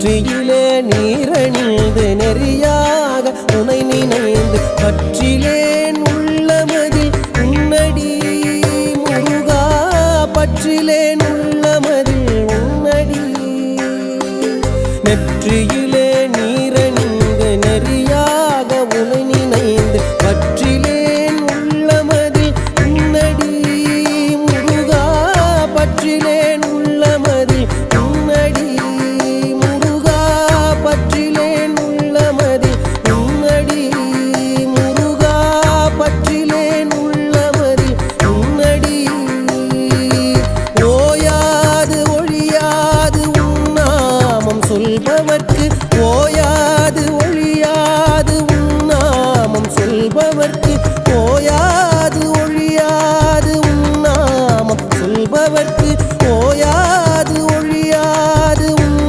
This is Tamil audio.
நெற்றியிலே நீரணிந்து நெறியாக உனை நினைந்து பற்றிலேன் உள்ளமதில் உன்னடி முருகா பற்றிலேன் உள்ளமதில் உன்னடி நெற்றியிலே நீரணிந்து நெறியாக உனை நினைந்து பற்றிலேன் உள்ளமதில் உன்னடி முருகா பற்றிலேன் உள்ளமதில் உன்னடி முருகா பற்றிலேன் உள்ளமதில் உன்னடி முருகா பற்றிலேன் உள்ளமதில் உன்னடி ஓயாது ஒழியாது உன்னாமம் சொல்பவர்க்கு